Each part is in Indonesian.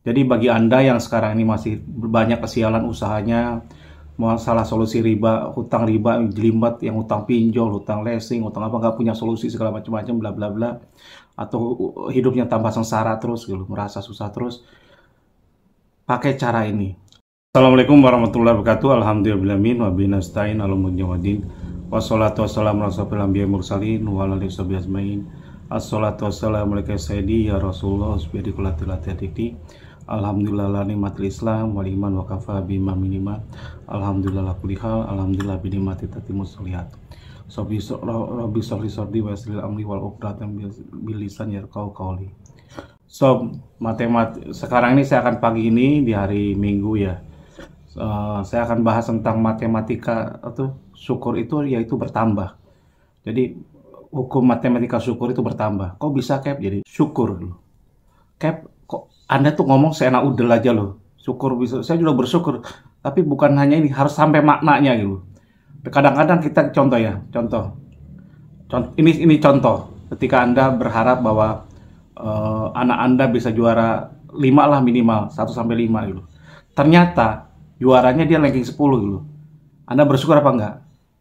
Jadi bagi Anda yang sekarang ini masih banyak kesialan usahanya, masalah solusi riba, hutang riba, jelimet, yang hutang pinjol, hutang leasing, hutang apa, nggak punya solusi segala macam-macam, bla bla bla, atau hidupnya tambah sengsara terus gitu, merasa susah terus, pakai cara ini. Assalamualaikum warahmatullahi wabarakatuh. Alhamdulillahirrahmanirrahim. Wabillahi nasta'in ala umuri waddin. Wassalatu wassalamu ala asyrofil anbiya'i mursalin wa ala alihi washabihi ajmain. Assalatu wassalamu alaika sayyidi ya Rasulullah bi kullatil hati. Alhamdulillah la nikmatil Islam wal iman wa kafa bima minima. Alhamdulillah la kulli hal. Alhamdulillah bi nikmati tatimmus sholihat. Rabbi sholli sordi wa yassir amri wal uqdatam bil lisan yarqau qawli. Sekarang ini saya akan pagi ini di hari Minggu ya. Saya akan bahas tentang matematika atau syukur itu yaitu bertambah. Jadi hukum matematika syukur itu bertambah. Kok bisa Cap jadi syukur loh? Cap, kok Anda tuh ngomong seenak udel aja loh. Syukur bisa. Saya juga bersyukur. Tapi bukan hanya ini, harus sampai maknanya gitu. Kadang-kadang kita contoh ya, contoh. Ini contoh. Ketika Anda berharap bahwa anak Anda bisa juara 5 lah minimal, 1 sampai 5 gitu. Ternyata juaranya dia ranking 10 gitu. Anda bersyukur apa enggak?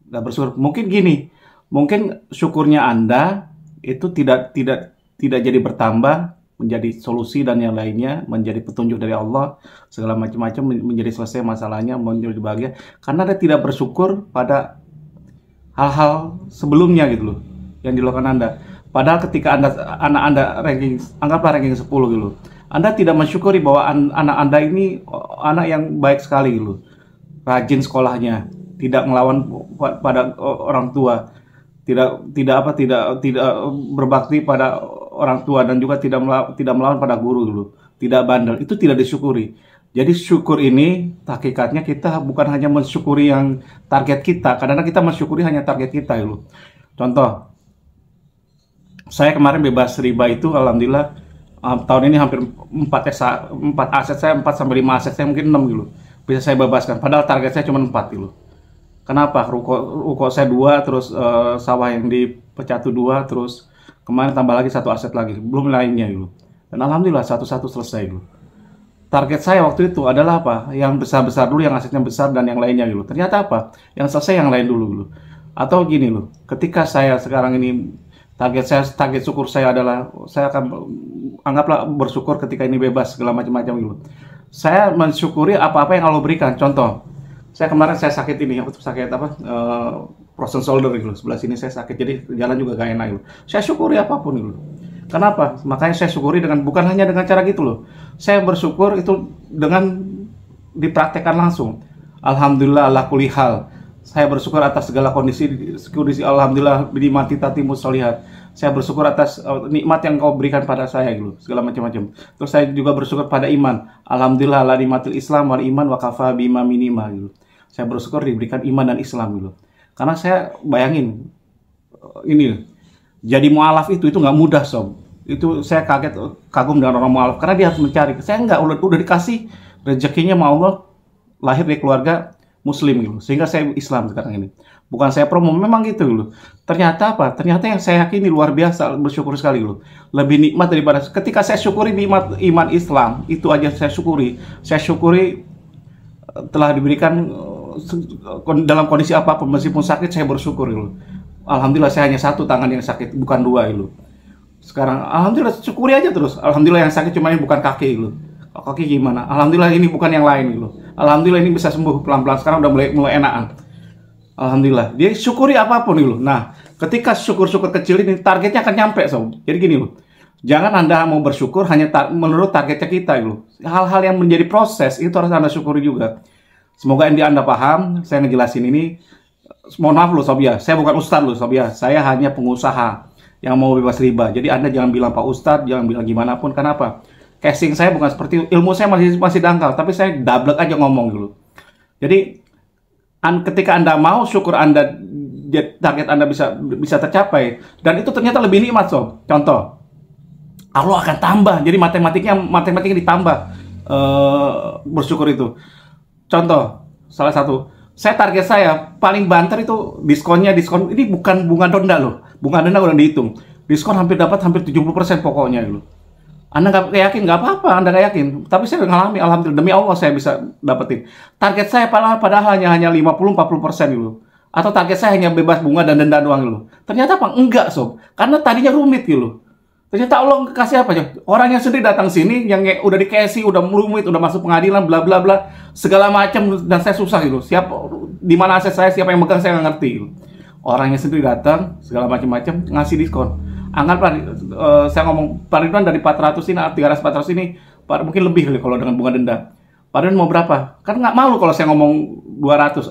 Enggak bersyukur. Mungkin gini, mungkin syukurnya Anda itu tidak jadi bertambah menjadi solusi dan yang lainnya, menjadi petunjuk dari Allah, segala macam-macam, menjadi selesai masalahnya, menjadi bahagia karena Anda tidak bersyukur pada hal-hal sebelumnya gitu loh yang dilakukan Anda. Padahal ketika anak Anda ranking, anggaplah ranking 10 gitu, Anda tidak mensyukuri bahwa anak Anda ini anak yang baik sekali gitu, rajin sekolahnya, tidak melawan pada orang tua, tidak berbakti pada orang tua, dan juga tidak melawan pada guru gitu, tidak bandel. Itu tidak disyukuri. Jadi syukur ini hakikatnya kita bukan hanya mensyukuri yang target kita, kadang-kadang kita mensyukuri hanya target kita gitu. Contoh, saya kemarin bebas riba itu alhamdulillah tahun ini hampir 4 aset saya, 4 sampai 5 aset saya, mungkin 6 gitu. Bisa saya bebaskan padahal target saya cuma 4 gitu. Kenapa? Ruko saya 2, terus sawah yang dipecah 2, terus kemarin tambah lagi 1 aset lagi, belum lainnya gitu. Dan alhamdulillah satu-satu selesai gitu. Target saya waktu itu adalah apa? Yang besar-besar dulu, yang asetnya besar dan yang lainnya gitu. Ternyata apa? Yang selesai yang lain dulu gitu. Atau gini loh, ketika saya sekarang ini target syukur saya adalah saya akan anggaplah bersyukur ketika ini bebas segala macam-macam gitu. Saya mensyukuri apa-apa yang Allah berikan. Contoh, saya kemarin saya sakit ini, sakit apa? Frozen shoulder gitu. Sebelah sini saya sakit, jadi jalan juga gak enak gitu. Saya syukuri apapun gitu. Kenapa? Makanya saya syukuri dengan bukan hanya dengan cara gitu loh. Saya bersyukur itu dengan dipraktekkan langsung. Alhamdulillah ala kulli hal. Saya bersyukur atas segala kondisi alhamdulillah binikmati tatimmus sholihat. Saya bersyukur atas nikmat yang Kau berikan pada saya gitu, segala macam-macam. Terus saya juga bersyukur pada iman. Alhamdulillah la nikmatil Islam wal iman wa kafa bima minima gitu. Saya bersyukur diberikan iman dan Islam gitu. Karena saya bayangin ini jadi mualaf itu nggak mudah sob. Itu saya kagum dengan orang mualaf karena dia harus mencari. Saya nggak, udah dikasih rezekinya sama Allah, lahir dari keluarga Muslim gitu, sehingga saya Islam sekarang ini. Bukan saya promo, memang gitu gitu. Ternyata apa? Ternyata yang saya yakini luar biasa, bersyukur sekali gitu. Lebih nikmat daripada ketika saya syukuri nikmat iman Islam, itu aja saya syukuri. Saya syukuri telah diberikan dalam kondisi apapun, meskipun sakit saya bersyukur gitu. Alhamdulillah saya hanya 1 tangan yang sakit, bukan 2 gitu. Sekarang alhamdulillah syukuri aja terus. Alhamdulillah yang sakit cuma ini bukan kaki gitu. Kaki gimana? Alhamdulillah ini bukan yang lain gitu. Alhamdulillah ini bisa sembuh pelan-pelan. Sekarang udah mulai enakan. Alhamdulillah. Dia syukuri apapun gitu. Nah, ketika syukur-syukur kecil ini targetnya akan nyampe sob. Jadi gini loh. Jangan Anda mau bersyukur hanya menurut targetnya kita gitu. Hal-hal yang menjadi proses itu harus Anda syukuri juga. Semoga Anda paham. Saya ngejelasin ini. Mohon maaf loh sob ya. Saya bukan ustadz loh sob ya. Saya hanya pengusaha yang mau bebas riba. Jadi Anda jangan bilang Pak Ustadz, jangan bilang gimana pun. Kenapa? Casing saya bukan seperti ilmu saya masih dangkal, tapi saya dablek aja ngomong dulu. Jadi ketika Anda mau syukur Anda target Anda bisa tercapai, dan itu ternyata lebih nikmat sob. Contoh, Allah akan tambah. Jadi matematiknya ditambah bersyukur itu. Contoh, salah satu, saya target saya paling banter itu diskon ini bukan bunga denda loh. Bunga denda udah dihitung. Diskon hampir 70% pokoknya gitu. Anda nggak yakin, nggak apa-apa, Anda nggak yakin. Tapi saya ngalami, alhamdulillah, demi Allah saya bisa dapetin. Target saya padahal hanya 50-40% gitu. Atau target saya hanya bebas bunga dan denda doang gitu. Ternyata apa? Enggak, sob. Karena tadinya rumit gitu. Ternyata Allah kasih apa ya? Orang yang sendiri datang sini, yang udah dikasih, udah rumit, udah masuk pengadilan, bla bla bla, segala macam, dan saya susah gitu. Di mana aset saya, siapa yang megang saya nggak ngerti gitu. Orang yang sendiri datang, segala macam-macam, ngasih diskon. Anggaplah saya ngomong Pak Ridwan dari 400 ini, 300-400 ini, mungkin lebih kali kalau dengan bunga denda. Pak Ridwan mau berapa? Kan nggak malu kalau saya ngomong 200.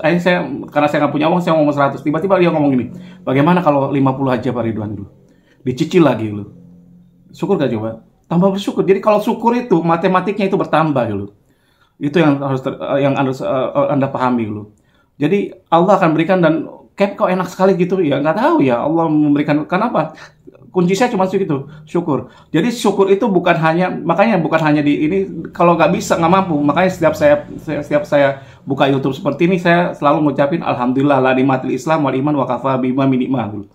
Karena saya nggak punya uang, saya ngomong 100. Tiba-tiba dia ngomong gini, bagaimana kalau 50 aja Pak Ridwan dulu? Dicicil lagi dulu. Syukur gak coba? Tambah bersyukur. Jadi kalau syukur itu, matematiknya itu bertambah dulu. Itu yang harus Anda pahami dulu. Jadi Allah akan berikan, dan kok enak sekali gitu ya, nggak tahu ya Allah memberikan. Kenapa? Kunci saya cuma segitu, syukur. Jadi syukur itu makanya bukan hanya di ini, kalau nggak bisa, nggak mampu. Makanya setiap saya buka YouTube seperti ini, saya selalu mengucapin alhamdulillah la nikmatil Islam wal iman wa kafa bima min nikmah.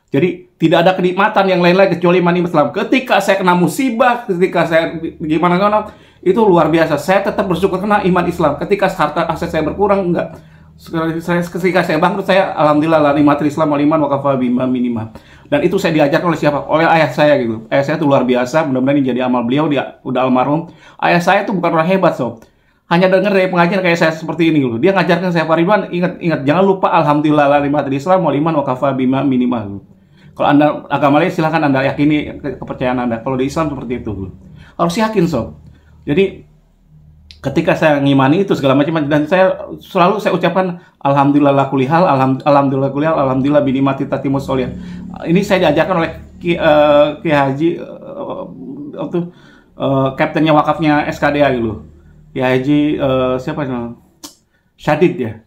Jadi tidak ada kenikmatan yang lain-lain kecuali iman Islam. Ketika saya kena musibah, ketika saya gimana itu luar biasa. Saya tetap bersyukur karena iman Islam. Ketika harta aset saya berkurang, enggak. Ketika saya bangkrut, saya alhamdulillah la nikmatil Islam wal iman wa kafa bima min nikmah. Dan itu saya diajarkan oleh siapa? Oleh ayah saya gitu. Ayah saya itu luar biasa, mudah-mudahan ini jadi amal beliau, dia udah almarhum. Ayah saya itu bukan orang hebat, sob. Hanya dengar dari pengajian kayak saya seperti ini gitu. Dia ngajarkan saya, Pak Ridwan, ingat jangan lupa alhamdulillah la nikmatil Islam wal iman wa kafa bima min nikmah. Kalau Anda agama lain silahkan Anda yakini kepercayaan Anda. Kalau di Islam seperti itu. Harus yakin, sob. Jadi ketika saya ngimani itu segala macam, dan saya ucapkan alhamdulillah la kulli hal, alhamdulillah kulli hal, alhamdulillah bi nikmati tatimus sholihat. Ini saya diajarkan oleh Ki Haji kaptennya wakafnya SKDA gitu. Ki Haji siapa namanya? Syadid ya.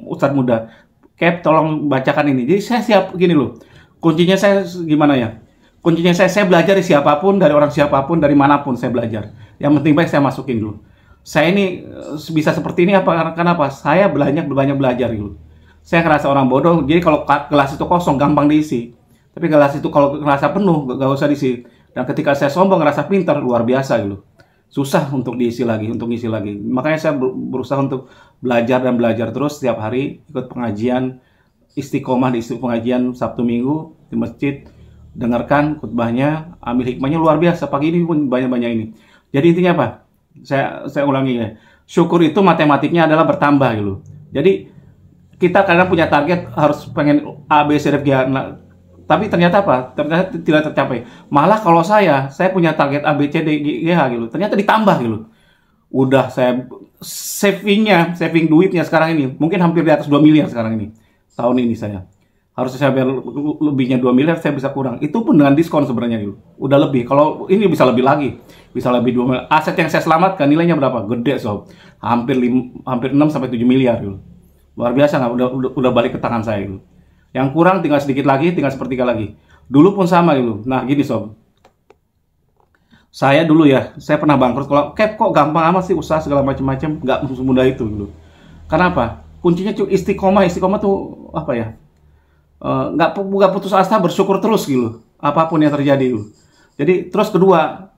Ustadz muda. Kep, tolong bacakan ini. Jadi saya siap gini loh. Kuncinya saya gimana ya? Kuncinya saya belajar dari siapapun, dari orang siapapun, dari manapun saya belajar. Yang penting baik saya masukin dulu. Saya ini bisa seperti ini karena apa? Saya banyak belajar gitu. Saya ngerasa orang bodoh, jadi kalau gelas itu kosong gampang diisi. Tapi gelas itu kalau ngerasa penuh gak usah diisi. Dan ketika saya sombong ngerasa pintar, luar biasa gitu. Susah untuk diisi lagi, untuk ngisi lagi. Makanya saya berusaha untuk belajar dan belajar terus setiap hari, ikut pengajian, istiqomah di pengajian Sabtu Minggu di masjid, dengarkan khutbahnya, ambil hikmahnya luar biasa. Pagi ini pun banyak-banyak ini. Jadi intinya apa? Saya ulangi ya. Syukur itu matematiknya adalah bertambah gitu. Jadi kita kadang punya target harus pengen A, B, C, D, F, G, nah, tapi ternyata apa? Ternyata tidak tercapai. Malah kalau saya punya target A, B, C, D, G, H gitu. Ternyata ditambah gitu. Udah saya saving duitnya sekarang ini mungkin hampir di atas 2 miliar sekarang ini. Tahun ini saya. Harusnya saya bayar lebihnya 2 miliar, saya bisa kurang. Itu pun dengan diskon sebenarnya gitu. Udah lebih. Kalau ini bisa lebih lagi. Bisa lebih 2 miliar. Aset yang saya selamatkan nilainya berapa? Gede, sob. Hampir 6 sampai 7 miliar gitu. Luar biasa nggak? Udah balik ke tangan saya gitu. Yang kurang tinggal sedikit lagi, tinggal sepertiga lagi. Dulu pun sama gitu. Nah, gini, sob. Saya dulu ya, saya pernah bangkrut. Kalau kok gampang amat sih usaha segala macam-macam, nggak semudah itu gitu. Kenapa? Kuncinya istiqomah. Istiqomah tuh apa ya? Nggak putus asa, bersyukur terus gitu, apapun yang terjadi gitu. Jadi terus kedua,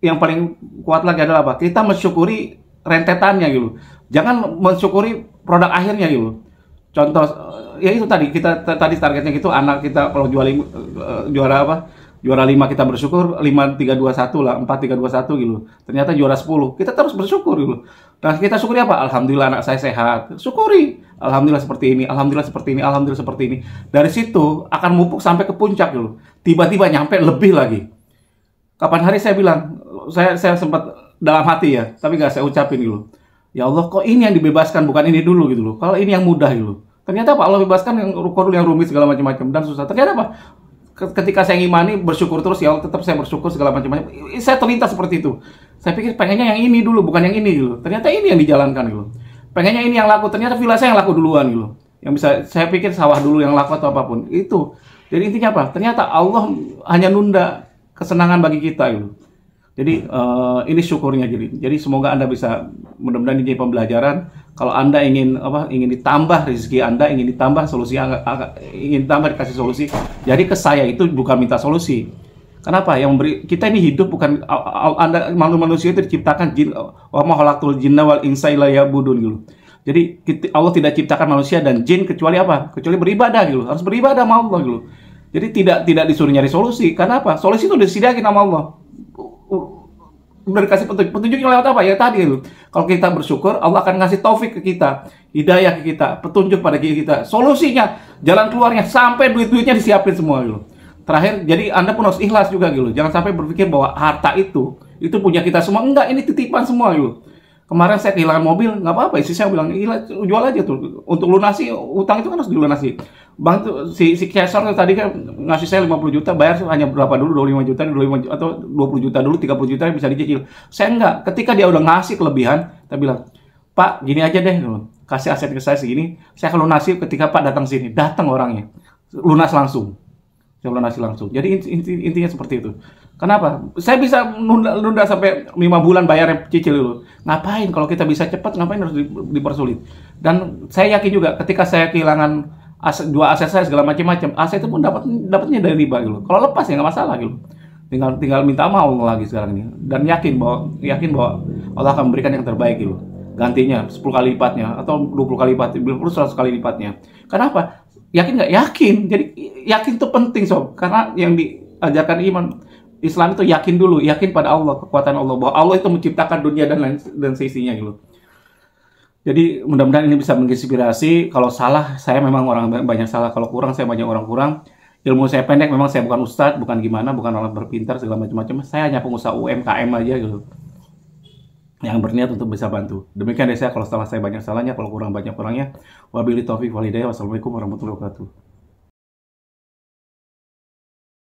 yang paling kuat lagi adalah apa? Kita mensyukuri rentetannya gitu. Jangan mensyukuri produk akhirnya gitu. Contoh, ya itu tadi tadi targetnya gitu, anak kita kalau juara 5 kita bersyukur, 5-3-2-1 lah, 4-3-2-1 gitu. Ternyata juara 10, kita terus bersyukur gitu. Nah, kita syukuri apa? Alhamdulillah anak saya sehat. Syukuri. Alhamdulillah seperti ini, alhamdulillah seperti ini, alhamdulillah seperti ini. Dari situ akan mupuk sampai ke puncak gitu. Tiba-tiba nyampe lebih lagi. Kapan hari saya bilang, saya sempat dalam hati ya, tapi nggak saya ucapin gitu. Ya Allah, kok ini yang dibebaskan, bukan ini dulu gitu loh. Kalau ini yang mudah gitu. Ternyata apa? Allah bebaskan yang rumit segala macam-macam dan susah. Ternyata apa? Ketika saya ngimani, bersyukur terus, ya tetap saya bersyukur segala macam-macam. Saya terlintas seperti itu. Saya pikir pengennya yang ini dulu, bukan yang ini gitu. Ternyata ini yang dijalankan gitu. Pengennya ini yang laku, ternyata villa saya yang laku duluan gitu. Yang bisa saya pikir sawah dulu yang laku atau apapun. Itu. Jadi intinya apa? Ternyata Allah hanya nunda kesenangan bagi kita gitu. Jadi ini syukurnya jadi semoga Anda bisa, mudah-mudahan ini jadi pembelajaran. Kalau Anda ingin ditambah rezeki Anda, ingin ditambah solusi, ingin ditambah dikasih solusi. Jadi ke saya itu bukan minta solusi. Kenapa? Yang memberi kita ini hidup bukan Anda manusia itu diciptakan jin wa ma khalaqtul jinna wal insa illa liya'budun gitu. Jadi Allah tidak ciptakan manusia dan jin kecuali apa? Kecuali beribadah gitu. Harus beribadah sama Allah gitu. Jadi tidak disuruh nyari solusi. Karena apa? Solusi itu udah disediakan sama Allah. Udah dikasih petunjuknya lewat apa? Ya tadi gitu. Kalau kita bersyukur, Allah akan ngasih taufik ke kita, hidayah ke kita, petunjuk pada kita. Solusinya, jalan keluarnya sampai duit-duitnya disiapin semua gitu. Terakhir, jadi Anda pun harus ikhlas juga gitu. Jangan sampai berpikir bahwa harta itu punya kita semua. Enggak, ini titipan semua gitu. Kemarin saya kehilangan mobil, nggak apa-apa. Istri saya bilang, jual aja tuh. Untuk lunasi, utang itu kan harus dilunasi. Bang tuh, si Kesor tadi kan ngasih saya 50 juta, bayar hanya berapa dulu, 25 juta, 25 juta, atau 20 juta dulu, 30 juta bisa dicicil. Saya enggak. Ketika dia udah ngasih kelebihan, saya bilang, Pak, gini aja deh, kasih aset ke saya segini, saya akan lunasi ketika Pak datang sini. Datang orangnya, lunas langsung. Saya lunasi langsung. Jadi intinya seperti itu. Kenapa? Saya bisa nunda sampai 5 bulan bayar cicil dulu. Ngapain? Kalau kita bisa cepat, ngapain harus dipersulit? Dan saya yakin juga ketika saya kehilangan dua aset saya segala macam-macam, aset itu pun dapatnya dari riba gitu. Kalau lepas ya nggak masalah gitu. Tinggal minta sama Allah lagi sekarang ini. Dan yakin bahwa Allah akan memberikan yang terbaik gitu. Gantinya 10 kali lipatnya atau 20 kali lipat, 100 kali lipatnya. Kenapa? Yakin nggak? Yakin. Jadi yakin itu penting sob. Karena yang diajarkan iman Islam itu yakin dulu, yakin pada Allah, kekuatan Allah, bahwa Allah itu menciptakan dunia dan seisinya gitu. Jadi mudah-mudahan ini bisa menginspirasi. Kalau salah, saya memang orang banyak salah. Kalau kurang, saya banyak orang kurang. Ilmu saya pendek, memang saya bukan ustadz, bukan gimana, bukan orang berpintar segala macam-macam. Saya hanya pengusaha UMKM aja gitu, yang berniat untuk bisa bantu. Demikian dari saya. Kalau salah saya banyak salahnya, kalau kurang banyak kurangnya. Wabillahi taufiq wal hidayah. Wassalamualaikum warahmatullahi wabarakatuh.